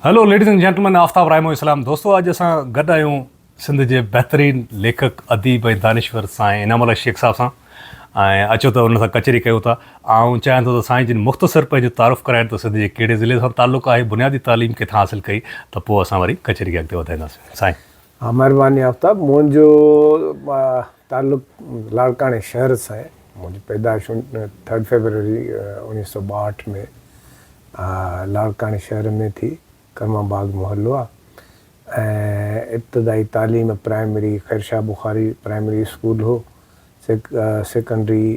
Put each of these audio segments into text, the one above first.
Hello ladies and gentleman, Aftab Raimo Islam. दोस्तों, अॼु असां गॾु आहियूं सिंध जे बहितरीन लेखक अदीब ऐं दानिश्वर साईं इनामुल्ला शेख साहब सां। ऐं अचो त हुन सां कचहरी कयूं था। ऐं चाहियां थो त साईं जिन मुख़्तसर पंहिंजो तारुफ़ कराइनि त सिंध जे कहिड़े ज़िले सां ताल्लुक़ु आहे, बुनियादी तालीम किथां हासिलु कई, त पोइ असां वरी कचहरी खे अॻिते वधाईंदासीं। साईं हाँ, महिरबानी आफ्ताब। मुंहिंजो ताल्लुक़ु लाड़काणे शहर सां आहे। मुंहिंजी पैदाइश 3 फरवरी 1962 में लाड़काणे शहर में थी। कर्मा बाग मोहल्लो आहे। ऐं इब्तिदाई तालीम प्राइमरी ख़ैरशाह बुखारी प्राइमरी स्कूल हो। सेकेंडरी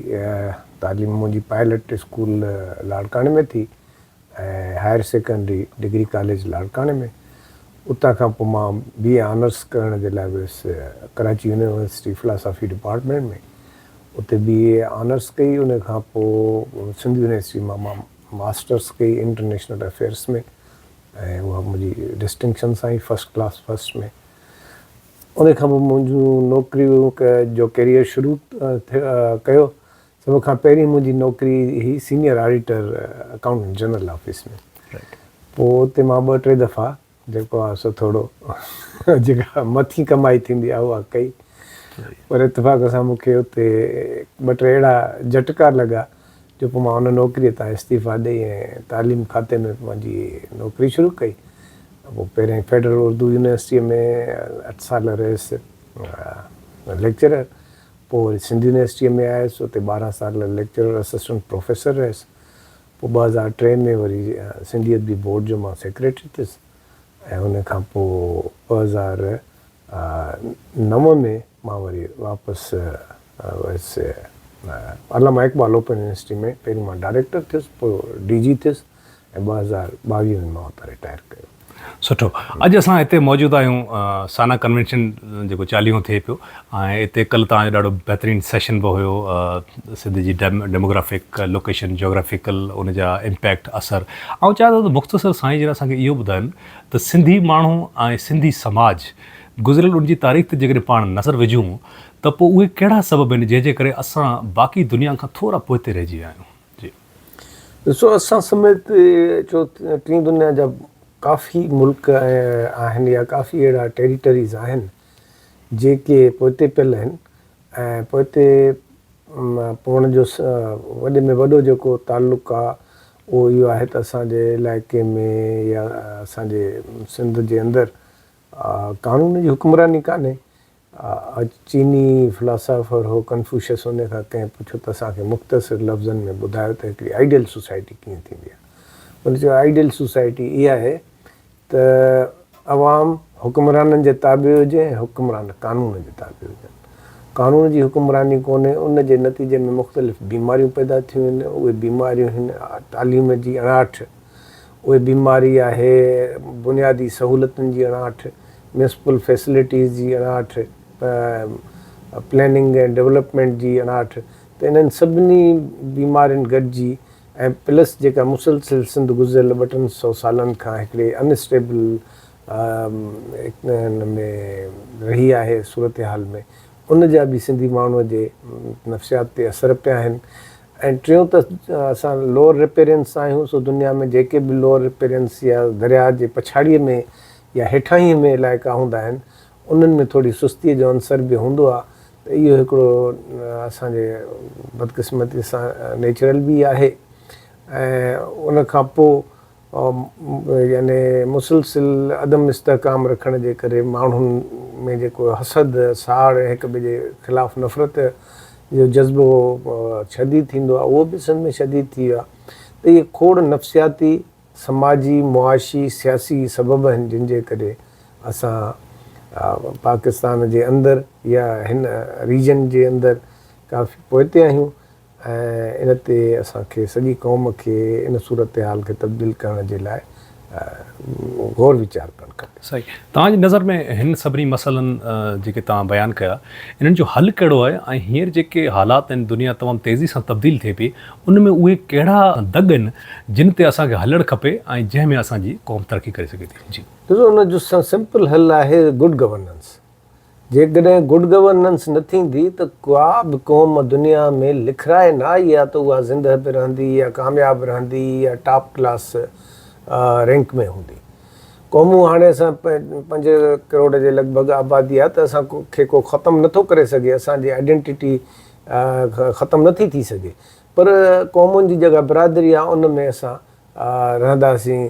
तालीम मुंहिंजी पायलट स्कूल लाड़काणे में थी ऐं हायर सेकेंडरी डिग्री कॉलेज लाड़काणे में। उतां खां पोइ मां BA ऑनर्स करण जे लाइ वियुसि कराची यूनिवर्सिटी फ़िलासफ़ी डिपार्टमेंट में। उते BA ऑनर्स कई। उन खां पोइ सिंध यूनिवर्सिटी मां मास्टर्स कई इंटरनेशनल अफेयर्स में ऐं उहा मुंहिंजी डिस्टिंक्शन सां ई फर्स्ट क्लास फर्स्ट में। उन खां पोइ मुंहिंजूं नौकिरियूं जो कैरियर शुरू कयो। सभ खां पहिरीं मुंहिंजी नौकिरी हुई senior auditor accountant general office में। पोइ उते मां 2-3 दफ़ा जेको आहे सो थोरो जेका मथी कमाई थींदी आहे उहा कई। पर इतफ़ाक़ सां मूंखे उते 2-3 अहिड़ा झटका लॻा जो पोइ मां हुन नौकिरीअ तां इस्तीफ़ा ॾेई ऐं तालीम खाते में पंहिंजी नौकिरी शुरू कई। पोइ पहिरें फेडरल उर्दू यूनिवर्सिटीअ में 8 साल रहियुसि लेक्चरर। पोइ वरी सिंध यूनिवर्सिटीअ में आयुसि। उते 12 साल लेक्चरर असिस्टेंट प्रोफेसर रहियुसि। पोइ 2003 में वरी सिंधियत बि बोर्ड जो मां सेक्रेटरी थियुसि। ऐं उन खां पोइ 2009 में मां वरी वापसि वियुसि अल्लामा इक़बाल ओपन यूनिवर्सिटी में। पहिरीं मां डायरेक्टर थियुसि, पोइ DG थियुसि ऐं 2022 में मां हुतां रिटायर कयो। सुठो। अॼु असां हिते मौजूदु आहियूं साना कन्वेंशन जेको 40 थिए पियो। ऐं हिते कल्ह तव्हांजो ॾाढो बहितरीनु सेशन बि हुयो। सिंध जी डेमोग्राफिक लोकेशन जोग्राफिकल उनजा इम्पैक्ट असर। ऐं चाहियां थो त मुख़्तसर साईं जन असांखे इहो ॿुधाइनि त सिंधी माण्हू ऐं सिंधी समाज गुज़िरियल उनजी तारीख़ ते जेकॾहिं पाण नज़र विझूं त पोइ उहे कहिड़ा सबब आहिनि जंहिंजे करे असां बाक़ी दुनिया खां थोरा पोइते रहिजी विया आहियूं। जी ॾिसो, असां समेत चओ टी दुनिया जा काफ़ी मुल्क आहिनि या काफ़ी अहिड़ा टेरिटरीज़ आहिनि जेके पोइते पियल आहिनि। ऐं पोइते पवण जो वॾे में वॾो जेको ताल्लुक़ु आहे उहो इहो आहे त असांजे इलाइक़े में या असांजे सिंध जे अंदरि कानून जी हुक्मरानी कान्हे। चीनी फ़िलासफ़र हो कन्फ्यूशियस, उन खां कंहिं पुछियो त असांखे मुख़्तसिर लफ़्ज़नि में ॿुधायो त हिकिड़ी आइडियल सोसाइटी कीअं थींदी आहे। उन चयो आइडियल सोसाइटी इहा आहे त अवाम हुक्मराननि जे ताबे हुजे ऐं हुक्मरान कानून जे ताबे हुजनि। कानून जी हुक्मरानी कोन्हे, उन जे नतीजे में मुख़्तलिफ़ बीमारियूं पैदा थियूं आहिनि। उहे बीमारियूं आहिनि तालीम जी अणाठ, उहे बीमारी आहे बुनियादी सहूलियतुनि जी अणाठ, म्यूनिसिपल फैसिलिटीज़ जी अणाठ, प्लैनिंग ऐं डेवलपमेंट जी अणाठ। त इन्हनि सभिनी बीमारियुनि गॾिजी ऐं प्लस जेका मुसलसिल सिंध गुज़िरियल 200-300 सालनि खां हिकिड़े अनस्टेबल हिन में रही आहे सूरत हाल में, उन जा बि सिंधी माण्हूअ जे नफ़्सियात ते असर पिया आहिनि। ऐं टियों त असां लोअर रिपेरेंस आहियूं। सो दुनिया में जेके बि लोअर रिपेरेंस या दरिया जे पछाड़ीअ में या हेठाईअ में इलाइक़ा हूंदा आहिनि उन्हनि में थोरी सुस्तीअ जो अंसर बि हूंदो आहे। त इहो हिकिड़ो असांजे बदकिस्मती सां नेचुरल बि आहे। ऐं उन खां पोइ याने मुसलसिल अदम इस्तेहकाम रखण जे करे माण्हुनि में जेको हसद साड़ ऐं हिक ॿिए जे ख़िलाफ़ु नफ़रत जो जज़्बो शदीद थींदो आहे, उहो बि सिंध में शदीद थी वियो आहे। त इहे खोड़ नफ़्सियाती समाजी मुआशी सियासी सबब आहिनि जिन जे करे असां पाकिस्तान जे अंदरि या हिन रीजन जे अंदरि काफ़ी पोइते आहियूं। ऐं इन ते असांखे सॼी क़ौम खे इन सूरत हाल खे तब्दील करण जे लाइ गौर वीचार करणु खपे। सही। तव्हांजी नज़र में हिन सभिनी मसइलनि जेके तव्हां बयानु कया, इन्हनि जो हल कहिड़ो आहे? ऐं हींअर जेके हालात आहिनि, दुनिया तमामु तेज़ी सां तब्दील थिए पई, उन में उहे कहिड़ा दग आहिनि जिन ते असांखे हलणु खपे ऐं जंहिंमें असांजी क़ौम तरक़ी करे सघे थी? जी ॾिसो, उन जो सिंपल हल आहे गुड गवर्नेंस। जेकॾहिं गुड गवर्नेंस न थींदी त का बि क़ौम दुनिया में लिखराए न आई आहे त उहा ज़िंदह बि रहंदी या कामयाबु रहंदी या टॉप क्लास रैंक में हूंदी। क़ौमूं हाणे असां 5 करोड़ जे लॻभॻि आबादी आहे त असांखे को ख़तमु नथो करे सघे, असांजी आइडेंटिटी ख़तमु नथी थी सघे, पर क़ौमुनि जी जेका बिरादरी आहे उन में असां रहंदासीं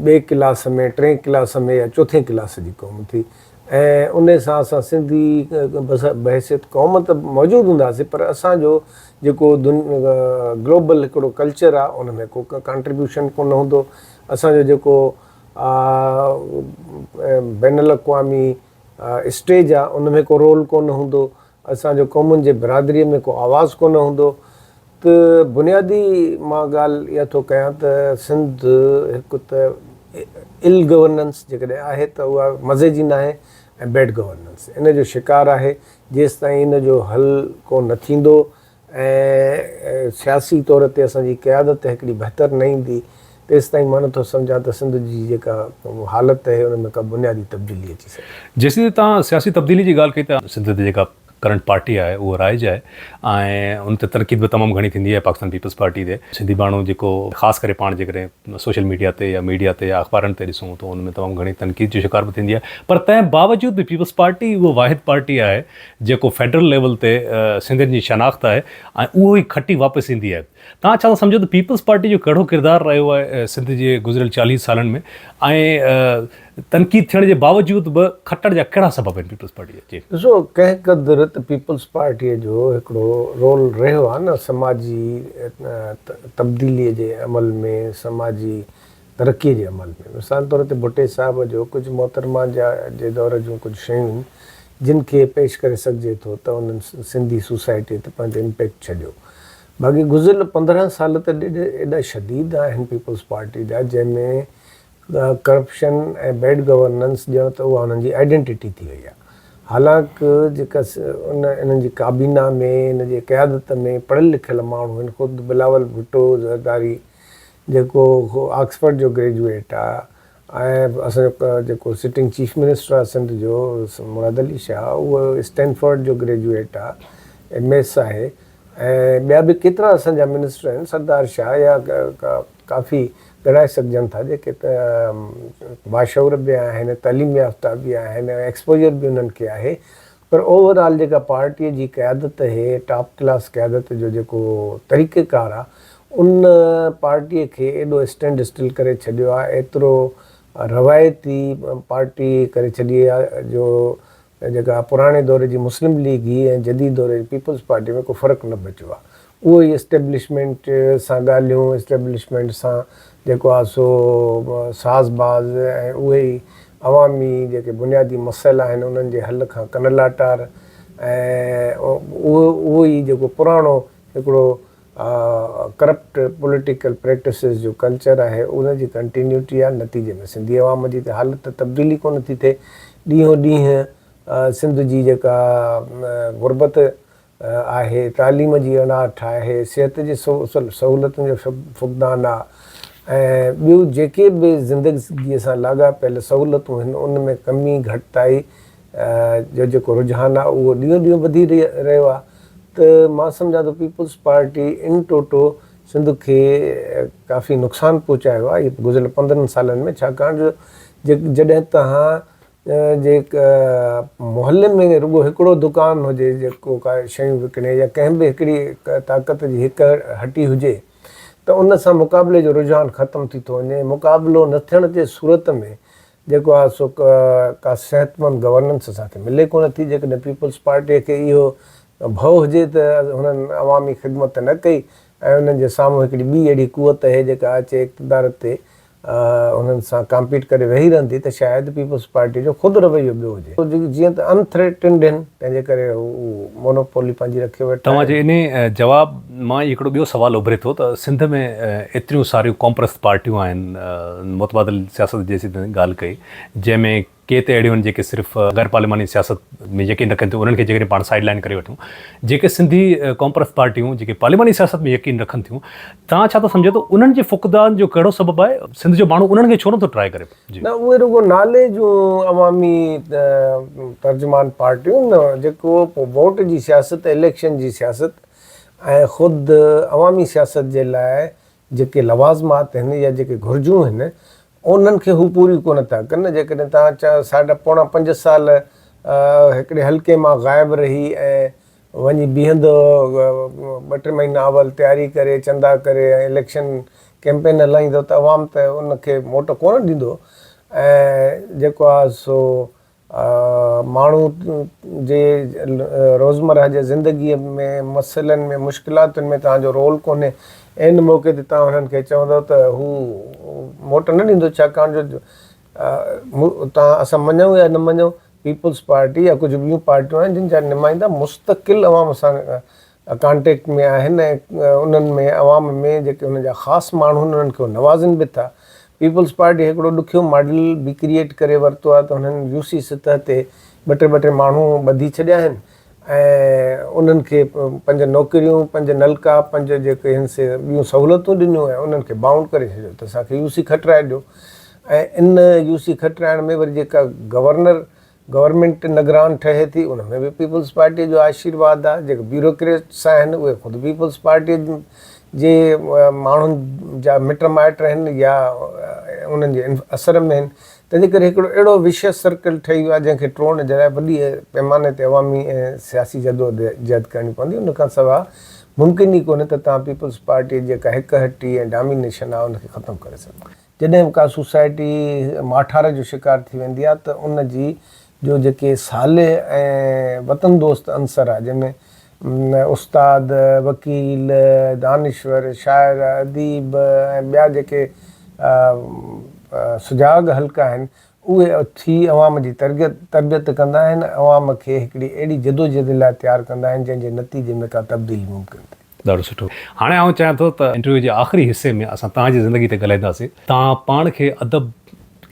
2 क्लास में, 3 क्लास में या 4 क्लास जी क़ौम थी, ऐं उन सां असां सिंधी बहसियत क़ौम त मौजूदु हूंदासीं, पर असांजो जेको ग्लोबल हिकिड़ो कल्चर आहे उन में को कंट्रीब्यूशन कोन हूंदो, असांजो जेको बैन अल-अक़वामी स्टेज आहे उन में को रोल कोन हूंदो, असांजो क़ौमुनि जे बिरादरीअ में को आवाज़ु कोन हूंदो। त बुनियादी मां ॻाल्हि इहा थो कयां त सिंध हिकु त इल गवर्नेंस जेकॾहिं आहे त उहा मज़े जी न आहे, ऐं बैड गवर्नेंस इन जो शिकार आहे। जेसि ताईं इन जो हल को न थींदो ऐं सियासी तौर ते असांजी क़यादत हिकिड़ी बहितर न ईंदी, तेसि ताईं मां नथो सम्झां त सिंध जी जेका हालत आहे उन में का बुनियादी तब्दीली अची सघे। जेसिताईं तव्हां सियासी तब्दीली जी ॻाल्हि कई त सिंध ते जेका करंट पार्टी आहे उहो राइज आहे ऐं उन ते तरक़ी बि तमामु घणी थींदी आहे पाकिस्तान पीपल्स पार्टी ते। सिंधी माण्हू जेको ख़ासि करे पाण जेकॾहिं सोशल मीडिया ते या मीडिया ते या अख़बारनि ते ॾिसूं त उन में तमामु घणी तनक़ीद जो शिकार बि थींदी आहे, पर तंहिं बावजूदि बि पीपल्स पार्टी उहा वाहिद पार्टी आहे जेको फेडरल लेवल ते सिंधियुनि जी शनाख़्त आहे ऐं उहो ई खटी वापसि ईंदी आहे। तव्हां छा था सम्झो त पीपल्स पार्टी जो कहिड़ो किरदारु रहियो आहे सिंध जे गुज़िरियल 40 सालनि में, ऐं तनक़ीद थियण जे बावजूदि बि खटण जा कहिड़ा सबब आहिनि पीपल्स पार्टीअ जे? ॾिसो, कंहिं क़दुरु त पीपल्स पार्टीअ जो हिकिड़ो रोल रहियो आहे न समाजी तब्दीलीअ जे अमल में, समाजी तरक़ीअ जे अमल में। मिसाल तौर ते भुट्टे साहिब जो कुझु मोहतरमा जे दौर जूं कुझु शयूं जिन खे पेश करे सघिजे थो त उन्हनि सिंधी सोसाइटी ते पंहिंजो इम्पैक्ट छॾियो। बाक़ी गुज़िरियल 15 साल त एॾा शदीद आहिनि पीपल्स पार्टी जा, जंहिंमें करप्शन ऐं बैड गवर्नेंस ॼण त उहा उन्हनि जी आइडेंटिटी थी वई आहे। हालांकि जेका इन्हनि जी काबीना में, इन जे क़यादत में पढ़ियल लिखियल माण्हू आहिनि। ख़ुदि बिलावल भुट्टो ज़रदारी जेको ऑक्सफर्ड जो ग्रेजुएट आहे, ऐं असांजो जेको सिटिंग चीफ मिनिस्टर आहे सिंध जो मुराद अली शाह, उहो स्टैनफोर्ड जो ग्रेजुएट आहे, MS आहे, ऐं ॿिया बि केतिरा असांजा मिनिस्टर आहिनि, सरदार शाह या काफ़ी ॻणाए सघिजनि था, जेके त बाशऊर बि आहिनि, तइलीम याफ़्ता बि आहिनि, एक्सपोजर बि उन्हनि खे आहे। पर ओवरऑल जेका पार्टीअ जी क़यादत आहे, टॉप क्लास क़यादत जो जेको तरीक़ेकार आहे, उन पार्टीअ खे एॾो स्टैंड स्टिल करे छॾियो आहे, एतिरो रवायती पार्टी करे छॾी आहे जो जेका पुराणे दौर जी मुस्लिम लीग ई ऐं जदीद दौर जी पीपल्स पार्टी में को फ़र्क़ु न बचियो आहे। उहो ई एस्टेब्लिशमेंट सां ॻाल्हियूं, एस्टेब्लिशमेंट सां जेको आहे सो साज़बाज़, ऐं उहे ई अवामी जेके बुनियादी मसइला आहिनि उन्हनि जे हल खां कन लाटार, ऐं उहो ई जेको पुराणो हिकिड़ो करप्ट पॉलिटिकल प्रैक्टिसिस जो कल्चर आहे उन जी कंटिन्यूटी आहे। नतीजे में सिंधी अवाम जी त हालत तब्दीली कोन थी थिए, ॾींहों ॾींहुं सिंध जी जेका गुरबत आहे, तालीम जी अनाहठ आहे, सिहत जी सहूलियतुनि जो फुक़दान आहे, ऐं ॿियूं जेके बि ज़िंदगीअ सां लाॻापियल सहूलियतूं आहिनि उन में कमी घटिताई जो जेको रुझान आहे उहो ॾींहों ॾींहुं वधी रहियो आहे। त मां सम्झां थो पीपल्स पार्टी इन टोटो सिंध खे काफ़ी नुक़सानु पहुचायो आहे इहे गुज़िरियल 15 सालनि में, छाकाणि जो जॾहिं तव्हां मोहल्ले में रुॻो हिकिड़ो दुकानु हुजे जेको का शयूं विकिणे, या कंहिं बि हिकिड़ी ताक़त जी हिकु हटी हुजे, त उन सां मुक़ाबले जो रुझान ख़तमु थी थो वञे। मुक़ाबिलो न थियण जे सूरत में जेको आहे सो का सिहतमंद गवर्नेंस असांखे मिले कोन थी। जेकॾहिं पीपल्स पार्टीअ खे इहो भउ हुजे त हुननि अवामी ख़िदमत न कई ऐं उन्हनि जे साम्हूं हिकिड़ी ॿी अहिड़ी कुवत आहे जेका अचे इक़्तिदार ते उन्हनि सां कॉम्पीट करे वेही रहंदी, त शायदि पीपल्स पार्टी जो ख़ुदि रवैयो ॿियो हुजे। जीअं त अनथ्रेटेंड आहिनि, तंहिंजे करे उहो मोनोपोली पंहिंजी रखे वेठा। तव्हांजे इन जवाब मां हिकिड़ो ॿियो सुवालु उभिरे थो त सिंध में एतिरियूं सारियूं कॉम्प्रस्त पार्टियूं आहिनि, मुतबादिल सियासत जेसी ॻाल्हि कई, जंहिंमें के त अहिड़ियूं आहिनि जेके सिर्फ़ु गैर पार्लिमानी सियासत में यकीन रखनि थियूं, उन्हनि खे जेकॾहिं पाण साइड लाइन करे वठूं, जेके सिंधी कॉम्प्रस्त पार्टियूं जेके पार्लिमानी सियासत में यकीन रखनि थियूं, तव्हां छा था सम्झो त उन्हनि जे फुक़दान जो कहिड़ो सबबु आहे? सिंध जो माण्हू उन्हनि खे छो नथो ट्राए करे? न, उहे रुॻो नाले जूं अवामी तर्जुमान पार्टियूं न, जेको वोट जी सियासत, इलेक्शन जी सियासत ऐं ख़ुदि अवामी सियासत जे लाइ जेके लवाज़मात आहिनि या जेके घुर्जूं आहिनि उन्हनि खे हू पूरी कोन था कनि। जेकॾहिं तव्हां 4.5 साल हिकिड़े हल्के मां ग़ाइबु रही ऐं वञी बीहंदो 2-3 महीना अवल तयारी करे चंदा करे ऐं इलेक्शन कैंपेन हलाईंदो त अवाम त उनखे मोट कोन ॾींदो। ऐं जेको आहे सो माण्हू जे रोज़मर्रा जे ज़िंदगीअ में मसइलनि में मुश्किलातुनि में तव्हांजो रोल कोन्हे, इन मौक़े ते तव्हां हुननि खे चवंदव त हू मोट न ॾींदो। छाकाणि जो तव्हां असां मञूं या न मञूं, पीपल्स पार्टी या कुझु ॿियूं पार्टियूं आहिनि जिन जा नुमाइंदा मुस्तक़िल अवाम सां कॉन्टेक्ट में आहिनि ऐं उन्हनि में अवाम में जेके उन्हनि जा ख़ासि माण्हू आहिनि उन्हनि खे नवाज़नि बि था। पीपल्स पार्टी हिकिड़ो ॾुखियो मॉडल बि क्रिएट करे वरितो आहे त हुननि यूसी सतह ते 2-2 माण्हू ॿधी छॾिया आहिनि ऐं उन्हनि खे 5 नौकरियूं, 5 नलका, 5 जेके आहिनि से ॿियूं सहूलियतूं ॾिनियूं ऐं उन्हनि खे बाउंड करे छॾियो त असांखे यूसी खटराए ॾियो। ऐं इन यूसी खटराइण में वरी जेका गवर्नमेंट निगरान ठहे थी उन में बि पीपल्स पार्टीअ जो आशीर्वाद आहे। जेके ब्यूरोक्रेट्स आहिनि उहे ख़ुदि पीपल्स पार्टीअ जे माण्हुनि जा मिट माइट आहिनि या उन्हनि जे असर में आहिनि। तंहिंजे करे हिकिड़ो अहिड़ो विशेष सर्कल ठही वियो आहे जंहिंखे टोड़ण जे लाइ वॾी पैमाने ते अवामी ऐं सियासी जदोजहद करणी पवंदी। उन खां सवाइ मुमकिन ई कोन्हे त तव्हां पीपल्स पार्टी जेका हिकहटी ऐं डोमिनेशन आहे उनखे ख़तमु करे सघो। जॾहिं का सोसाइटी माठार जो शिकार थी वेंदी आहे त उन जी जो जेके साले ऐं वतन दोस्त अंसर आहे जंहिंमें उस्ताद, वकील, दानिश्वर, शाइर, अदीब ऐं ॿिया जेके सुजाग हल्का आहिनि उहे थी अवाम जी तरबियत कंदा आहिनि, अवाम खे हिकिड़ी अहिड़ी जदोजहद लाइ तयारु कंदा आहिनि जंहिंजे नतीजे में का तब्दीली मुमकिन थिए। ॾाढो सुठो। हाणे आउं चाहियां थो त इंटरव्यू जे आख़िरी हिसे में असां तव्हांजी ज़िंदगी ते ॻाल्हाईंदासीं। तव्हां पाण खे अदब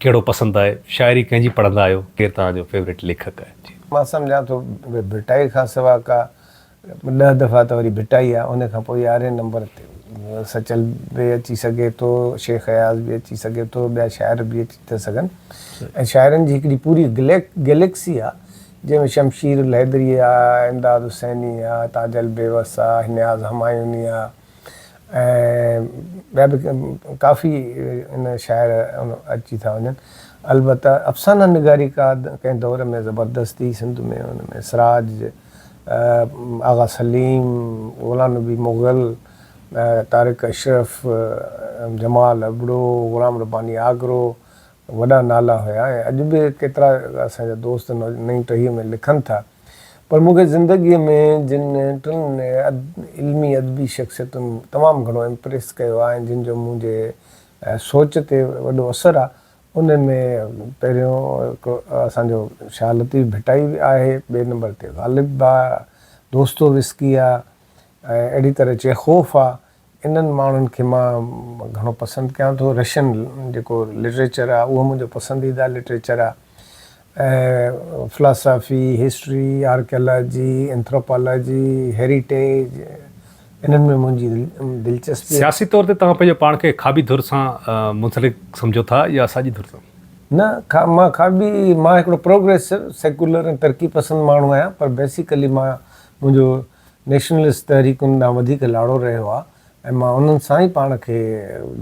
कहिड़ो पसंदि आहे, शाइरी कंहिंजी पढ़ंदा आहियो, केरु तव्हांजो फेवरेट लेखक आहे? मां सम्झां थो भिटाई खां सवाइ का 10 दफ़ा त वरी भिटाई आहे, उन खां पोइ 11 नंबर ते सचल बि अची सघे थो, शेख अयाज़ बि अची सघे थो, ॿिया शाइर बि अची था सघनि। ऐं शाइरनि जी हिकिड़ी पूरी गैलेक्सी आहे जंहिंमें शमशीर हैदरी आहे, इमदाद हुसैनी आहे, ताजल बेवस आहे, नियाज़ हमायूनी आहे ऐं ॿिया बि काफ़ी इन शाइर अची था वञनि। अलबत्त अफ़साना निगारी का कंहिं दौर में ज़बरदस्ती सिंध में उन में सिराज, आगा सलीम, ग़ुलाम नबी मुग़ल, तारिक अशरफ, जमाल अबड़ो, ग़ुलाम रब्बानी आगरो, वॾा नाला हुया ऐं अॼु बि केतिरा असांजा दोस्त नई टहीअ में लिखनि था। पर मूंखे ज़िंदगीअ में जिन टिनि इल्मी अदबी शख़्सियतुनि तमामु घणो इम्प्रेस कयो आहे ऐं जिन जो मुंहिंजे सोच ते वॾो असरु आहे, उन्हनि में पहिरियों असांजो शाह लतीफ़ भिटाई आहे, 2 नंबर ते ग़ालिब आहे, दोस्तोविस्की आहे ऐं अहिड़ी तरह चेखोफ आहे। इन्हनि माण्हुनि खे मां घणो पसंदि कयां थो। रशियन जेको लिटरेचर आहे उहो मुंहिंजो पसंदीदा लिटरेचर आहे ऐं philosophy, history, archaeology, anthropology, heritage, इन्हनि में मुंहिंजी दिलचस्पी। सियासी तौर ते तव्हां पंहिंजो पाण खे खाबी धुर सां मुंसलिक सम्झो था या साॼी धुर सां? न, मां हिकिड़ो प्रोग्रेसिव सेकुलर ऐं तरक़ी पसंदि माण्हू आहियां, पर बेसिकली मुंहिंजो नेशनलिस्ट तहरीकुनि ॾांहुं वधीक लाड़ो रहियो आहे ऐं मां उन्हनि सां ई पाण खे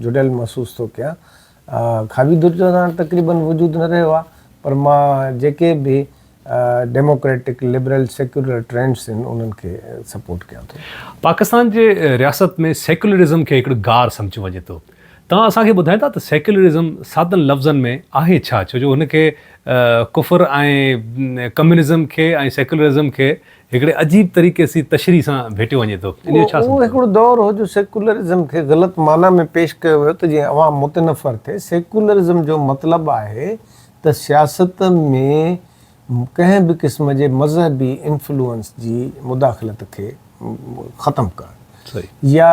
जुड़ियल महसूस थो कयां। खाबी धुर जो हाणे तक़रीबन वजूद न रहियो आहे, पर मां जेके बि डेमोक्रेटिक, लिबरल, सेक्युलर ट्रेंड्स आहिनि उन्हनि खे सपोर्ट कयां थो। पाकिस्तान जे रियासत में सेक्युलरिज़म खे हिकिड़ो गार सम्झो वञे थो। तव्हां असांखे ॿुधाईंदा त सेक्युलरिज़म सादनि लफ़्ज़नि में आहे छा? छो जो हुनखे कुफर ऐं कम्युनिज़म खे ऐं सेक्युलरिज़म खे हिकिड़े अजीब तरीक़े सां तशरीह सां भेटियो वञे थो। उहो हिकिड़ो दौरु हो जो सेक्युलरिज़म खे ग़लति माना में पेश कयो वियो त जीअं अवाम मुतनफ़र थिए। सेक्युलरिज़म जो मतिलबु आहे त सियासत में कंहिं बि क़िस्म जे मज़हबी इन्फ्लुएंस जी मुदाख़लत खे ख़तमु करणु या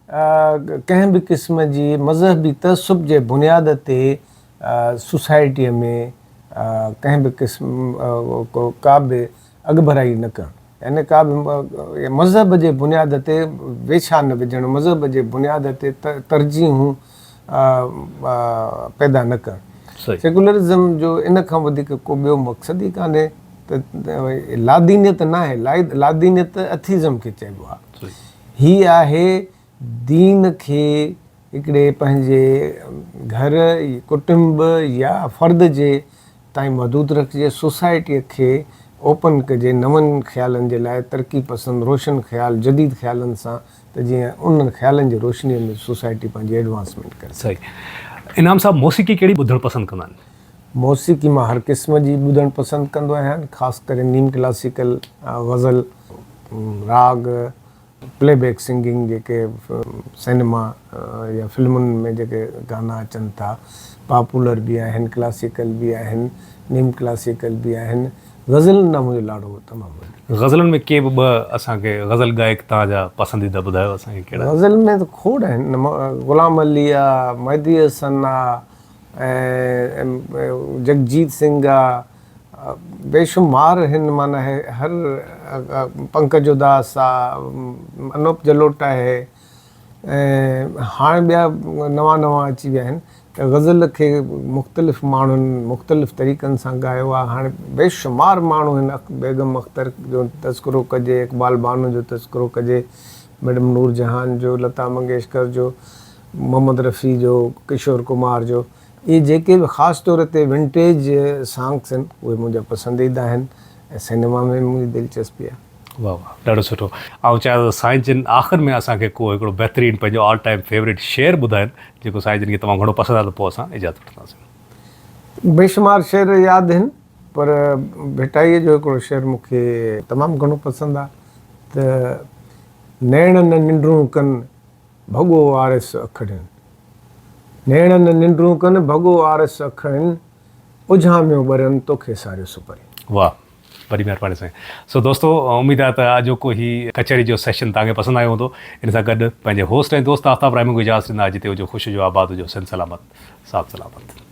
कंहिं बि क़िस्म जी मज़हबी तसुब जे बुनियाद ते सोसाइटीअ में कंहिं बि क़िस्म का बि अॻभराई न करणु, यानी का बि मज़हब जे बुनियाद ते वेछा न विझणु, मज़हब जे बुनियाद ते तरजीहूं पैदा न करणु। सेकुलरिज़म जो इन खां वधीक को ॿियो मक़सदु ई कान्हे त लादीनियत न आहे, लादीनियत अथीज़म खे चइबो आहे। हीअ आहे दीन खे हिकिड़े पंहिंजे घर कुटुंब या फ़र्द जे ताईं महदूद रखिजे, सोसाइटीअ खे ओपन कजे नवनि ख़्यालनि जे लाइ, तरक़ी पसंद रोशन ख़्याल जदीद ख़्यालनि सां, त जीअं उन ख़्यालनि जी रोशनीअ में सोसाइटी पंहिंजी एडवांसमेंट करे। सही। इनाम साहब मौसीक़ी कहिड़ी ॿुधणु पसंदि कंदा आहिनि? मौसीक़ी मां हर क़िस्म जी ॿुधणु पसंदि कंदो आहियां, ख़ासि करे नीम क्लासिकल, गज़ल, राग, प्लेबैक सिंगिंग, जेके सिनेमा या फिल्मुनि में जेके गाना अचनि था, पॉपुलर बि आहिनि, क्लासिकल बि आहिनि, नीम क्लासिकल बि आहिनि। गज़ल न मुंहिंजो लाड़ो तमामु। गज़लनि में के बि ॿ असांखे गज़ल गायक तव्हांजा पसंदीदा ॿुधायो असांखे कहिड़ा? गज़ल में त खोड़ आहिनि, ग़ुलाम अली आहे, मेहदी हसन आहे, ऐं जगजीत सिंह आहे, बेशुमार हिन माना है, हर पंकज उदास आहे, अनूप जलोटा आहे, ऐं हाणे ॿिया नवां अची विया आहिनि। त गज़ल खे मुख़्तलिफ़ माण्हुनि मुख़्तलिफ़ तरीक़नि सां ॻायो आहे। हाणे बेशुमार माण्हू आहिनि, बेगम अख्तर जो तज़किरो कजे, इक़बाल बानो जो तज़किरो कजे, मैडम नूर जहान जो, लता मंगेशकर जो, मोहम्मद रफ़ी जो, किशोर कुमार जो, इहे जेके बि ख़ासि तौर ते विंटेज सॉन्ग्स आहिनि उहे मुंहिंजा पसंदीदा आहिनि, ऐं सिनेमा में मुंहिंजी दिलचस्पी आहे। वाह वाह, ॾाढो सुठो। ऐं चाहियां त साईं जिन आख़िर में असांखे को हिकिड़ो बहितरीनु पंहिंजो ऑल टाइम फेवरेट शेर ॿुधाइनि जेको साईं जिन खे तमामु घणो पसंदि आहे, त पोइ असां इजाज़त वठंदासीं। बेशुमार शेर यादि आहिनि, पर भिटाईअ जो हिकिड़ो शेर मूंखे तमामु घणो पसंदि आहे, त नैण न निंड्रूं कनि भॻो आरस अखड़ियुनि, नैण न निंड्रूं कनि भॻो आरस अखड़ियुनि, उझामियो ॿरनि तोखे सारियो सुपरी। वाह, बड़ी महिरबानी साईं। सो दोस्तो, उमेद आहे त अॼोको ही कचहरी जो सेशन तव्हांखे पसंदि आयो हूंदो। इन सां गॾु पंहिंजे होस्ट ऐं दोस्त आफ्ताब रायमूं खे इजाज़त ॾींदा, जिते हुजो ख़ुशि हुजो, आबाद हुजो, सिंध सलामत, साथ सलामत।